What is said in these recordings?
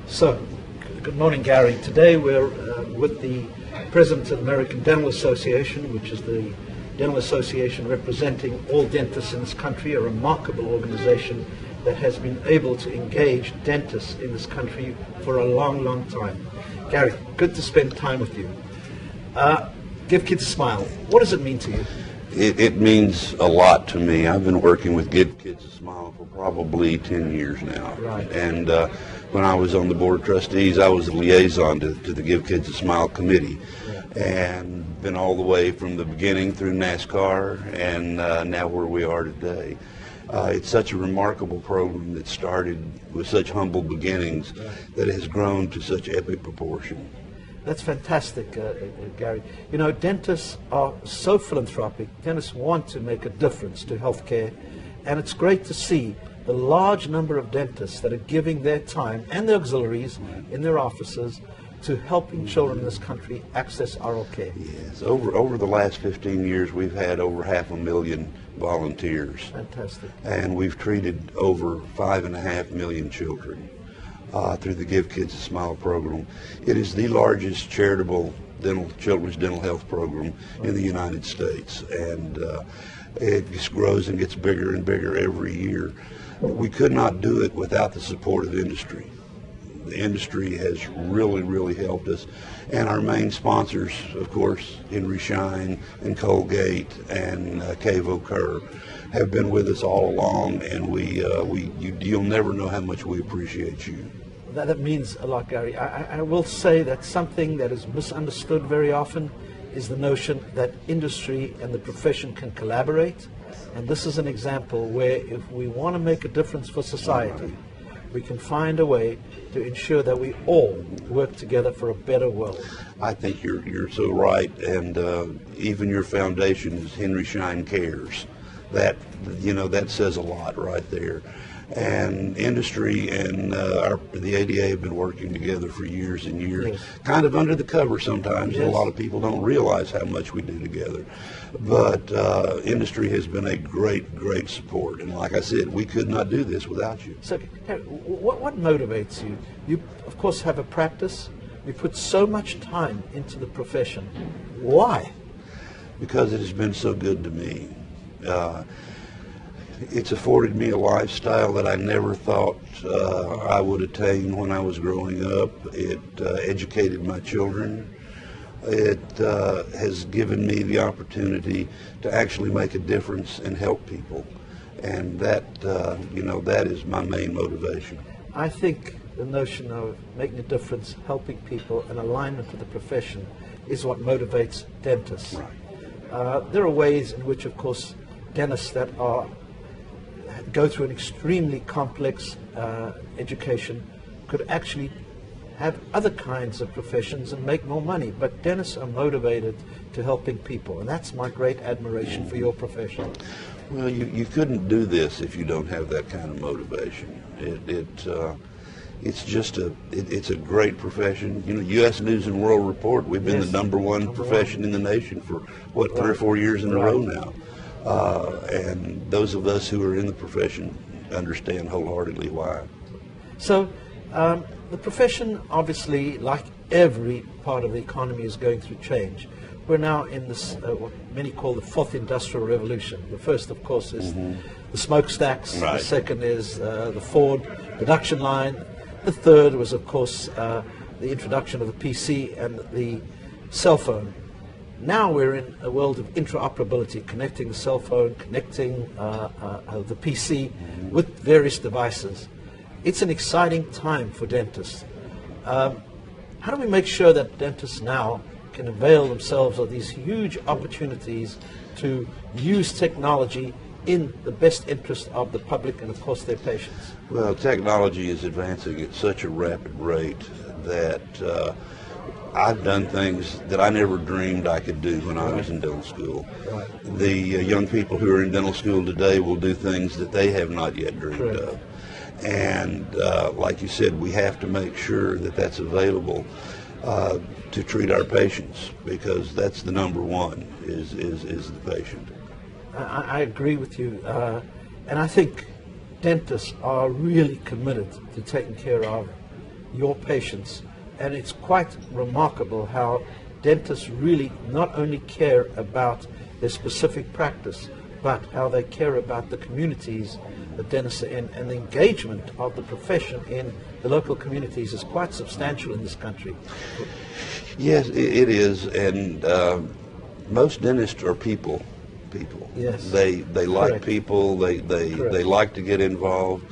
So, good morning, Gary. Today we're with the President of the American Dental Association, which is the dental association representing all dentists in this country, a remarkable organization that has been able to engage dentists in this country for a long, long time. Gary, good to spend time with you. Give Kids a Smile. What does it mean to you? It means a lot to me. I've been working with Give Kids a Smile for probably 10 years now. Right. And when I was on the Board of Trustees, I was the liaison to the Give Kids a Smile committee. Yeah. And been all the way from the beginning through NASCAR and now where we are today. It's such a remarkable program that started with such humble beginnings that has grown to such epic proportion. That's fantastic, Gary. You know, dentists are so philanthropic. Dentists want to make a difference to healthcare, and it's great to see the large number of dentists that are giving their time and their auxiliaries in their offices to helping children in this country access oral care. Yes, over the last 15 years, we've had over 500,000 volunteers. Fantastic. And we've treated over 5.5 million children. Through the Give Kids a Smile program. It is the largest charitable children's dental health program in the United States, and it just grows and gets bigger and bigger every year. We could not do it without the support of industry. The industry has really helped us, and our main sponsors, of course, Henry Schein and Colgate and Cavo Kerr, have been with us all along, and you'll never know how much we appreciate you. That means a lot, Gary. I will say that something that is misunderstood very often is the notion that industry and the profession can collaborate, and this is an example where if we want to make a difference for society, we can find a way to ensure that we all work together for a better world. I think you're so right, and even your foundation is Henry Schein Cares. That says a lot right there. And industry and the ADA have been working together for years and years, yes. Kind of under the cover sometimes. Yes. A lot of people don't realize how much we do together. But industry has been a great support. And like I said, we could not do this without you. So what motivates you? You, of course, have a practice. You put so much time into the profession. Why? Because it has been so good to me. It's afforded me a lifestyle that I never thought I would attain when I was growing up. It educated my children. It has given me the opportunity to actually make a difference and help people. And that is my main motivation. I think the notion of making a difference, helping people, and alignment with the profession is what motivates dentists. Right. There are ways in which, of course, dentists that go through an extremely complex education could actually have other kinds of professions and make more money, but dentists are motivated to helping people, and that's my great admiration for your profession. Well, you couldn't do this if you don't have that kind of motivation. It's a great profession. You know, U.S. News and World Report, we've been the #1 profession in the nation for 3 or 4 years in a row now. And those of us who are in the profession understand wholeheartedly why. So the profession, obviously, like every part of the economy, is going through change. We're now in this, what many call the 4th industrial revolution. The first, of course, is the smokestacks. Right. The second is the Ford production line. The third was, of course, the introduction of the PC and the cell phone. Now we're in a world of interoperability, connecting the cell phone, connecting the PC with various devices. It's an exciting time for dentists. How do we make sure that dentists now can avail themselves of these huge opportunities to use technology in the best interest of the public and, of course, their patients? Well, technology is advancing at such a rapid rate that I've done things that I never dreamed I could do when I was in dental school. Right. The young people who are in dental school today will do things that they have not yet dreamed of. And like you said, we have to make sure that that's available to treat our patients, because that's the #1 is the patient. I agree with you, and I think dentists are really committed to taking care of your patients. And it's quite remarkable how dentists really not only care about their specific practice, but how they care about the communities that dentists are in, and the engagement of the profession in the local communities is quite substantial in this country. Yes, it is, and most dentists are people. Yes. They like Correct. people. They Correct. like to get involved.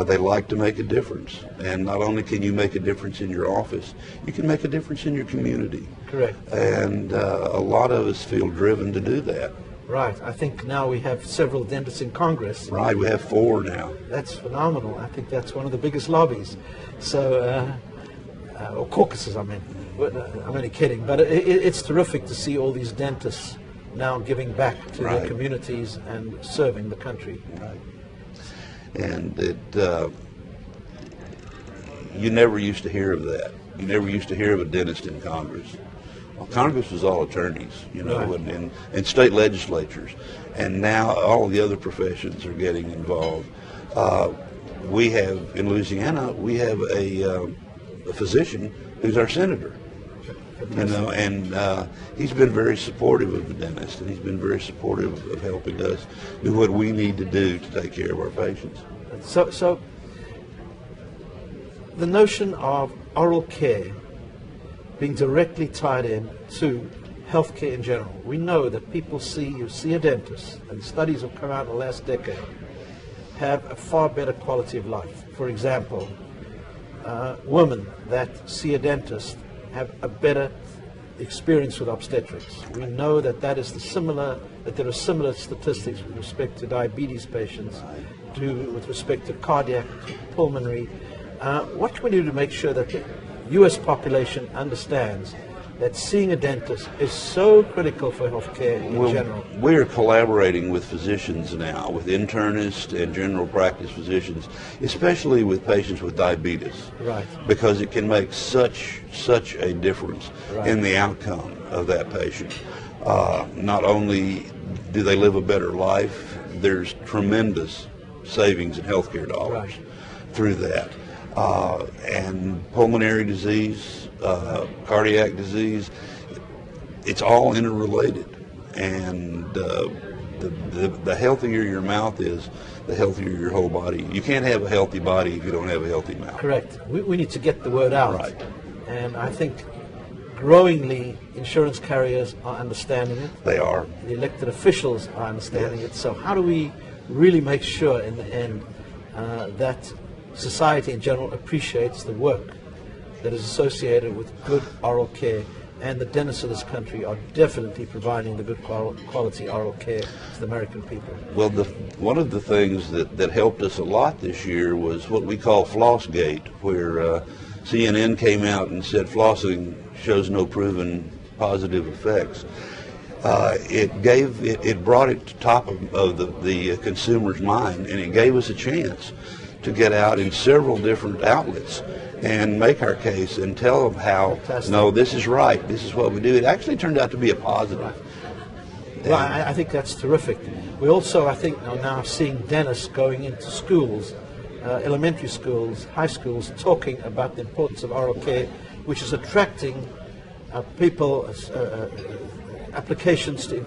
They like to make a difference. And not only can you make a difference in your office, you can make a difference in your community. Correct. And a lot of us feel driven to do that. Right. I think now we have several dentists in Congress. Right. We have 4 now. That's phenomenal. I think that's one of the biggest lobbies. So, or caucuses, I mean. But, I'm only kidding. But it's terrific to see all these dentists now giving back to their communities and serving the country. Right. And you never used to hear of that. You never used to hear of a dentist in Congress. Well, Congress was all attorneys, you know, Right. and state legislatures. And now all the other professions are getting involved. We have, in Louisiana, we have a physician who's our senator. You know, and he's been very supportive of the dentist, and he's been very supportive of helping us do what we need to do to take care of our patients. So the notion of oral care being directly tied in to healthcare in general. We know that people you see a dentist, and studies have come out in the last decade, have a far better quality of life. For example, women that see a dentist have a better experience with obstetrics. We know that there are similar statistics with respect to diabetes patients, with respect to cardiac, pulmonary. What can we do to make sure that the U.S. population understands that seeing a dentist is so critical for healthcare in general? We're collaborating with physicians now, with internists and general practice physicians, especially with patients with diabetes. Right. Because it can make such a difference in the outcome of that patient. Not only do they live a better life, there's tremendous savings in healthcare dollars through that. And pulmonary disease, cardiac disease, it's all interrelated. And the healthier your mouth is, the healthier your whole body. You can't have a healthy body if you don't have a healthy mouth. Correct. We need to get the word out. Right. And I think growingly insurance carriers are understanding it. They are. The elected officials are understanding it. So how do we really make sure in the end that society in general appreciates the work that is associated with good oral care, and the dentists of this country are definitely providing the good quality oral care to the American people? Well, one of the things that helped us a lot this year was what we call Flossgate, where CNN came out and said flossing shows no proven positive effects. It brought it to top of the consumer's mind, and it gave us a chance to get out in several different outlets and make our case and tell them how, no, this is right, this is what we do. It actually turned out to be a positive. Well, I think that's terrific. We also, I think, are now seeing dentists going into schools, elementary schools, high schools, talking about the importance of oral care, which is attracting people, applications to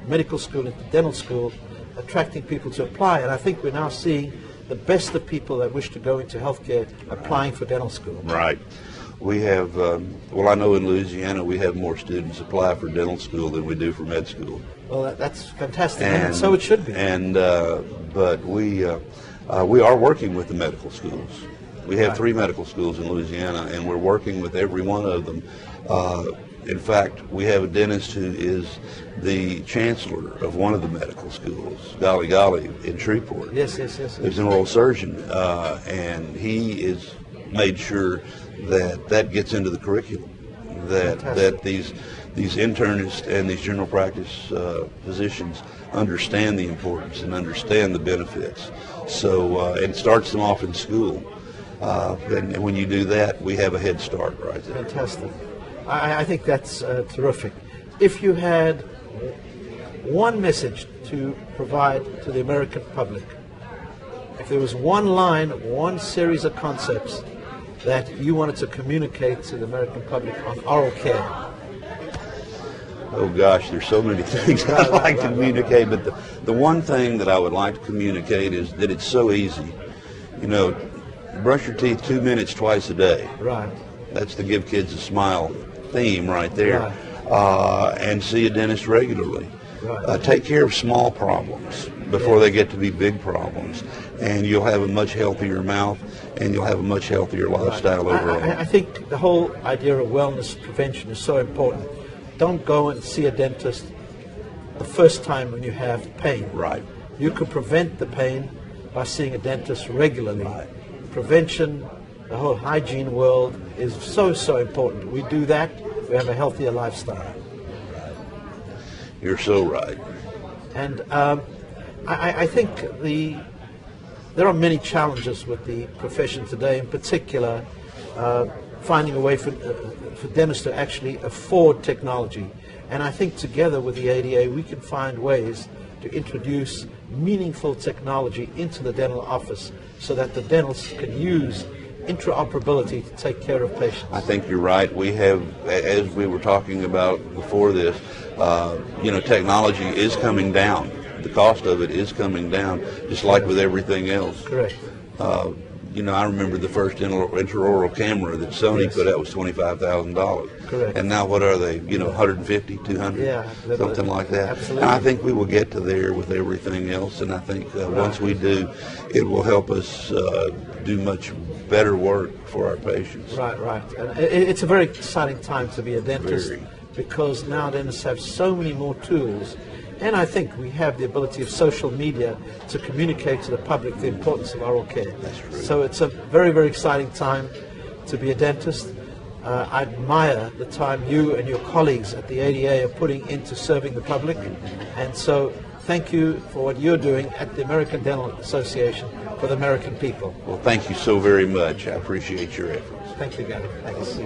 medical school, into dental school, attracting people to apply. And I think we're now seeing the best of people that wish to go into healthcare applying for dental school. Right. We have, I know in Louisiana we have more students apply for dental school than we do for med school. Well, that's fantastic, and so it should be. And but we are working with the medical schools. We have 3 medical schools in Louisiana, and we're working with every one of them. In fact, we have a dentist who is the chancellor of one of the medical schools, Golly in Shreveport. Yes. He's an oral surgeon, and he is made sure that gets into the curriculum, that these internists and these general practice physicians understand the importance and understand the benefits. So it starts them off in school, and when you do that, we have a head start right there. Fantastic. I think that's terrific. If you had one message to provide to the American public, if there was one line, one series of concepts that you wanted to communicate to the American public on oral care? Oh gosh, there's so many things I'd like to communicate, but the one thing that I would like to communicate is that it's so easy. You know, brush your teeth 2 minutes twice a day. Right. That's the Give Kids a Smile theme right there. Right. And see a dentist regularly. Right. Take care of small problems before they get to be big problems, and you'll have a much healthier mouth, and you'll have a much healthier lifestyle overall. I think the whole idea of wellness prevention is so important. Don't go and see a dentist the first time when you have pain. Right. You can prevent the pain by seeing a dentist regularly. Right. Prevention, the whole hygiene world is so, so important. We do that, we have a healthier lifestyle. You're so right. And I think there are many challenges with the profession today, in particular finding a way for dentists to actually afford technology. And I think together with the ADA we can find ways to introduce meaningful technology into the dental office so that the dentists can use interoperability to take care of patients. I think you're right. We have, as we were talking about before this, technology is coming down. The cost of it is coming down, just like with everything else. Correct. I remember the first intraoral camera that Sony put out was $25,000. Correct. And now what are they? 150, 200, something like that. Absolutely. And I think we will get to there with everything else. And I think once we do, it will help us do much better work for our patients. Right. And it's a very exciting time to be a dentist Very. because now dentists have so many more tools. And I think we have the ability of social media to communicate to the public the importance of oral care. That's true. So it's a very, very exciting time to be a dentist. I admire the time you and your colleagues at the ADA are putting into serving the public. And so thank you for what you're doing at the American Dental Association for the American people. Well, thank you so very much. I appreciate your efforts. Thank you, Gary. Thanks.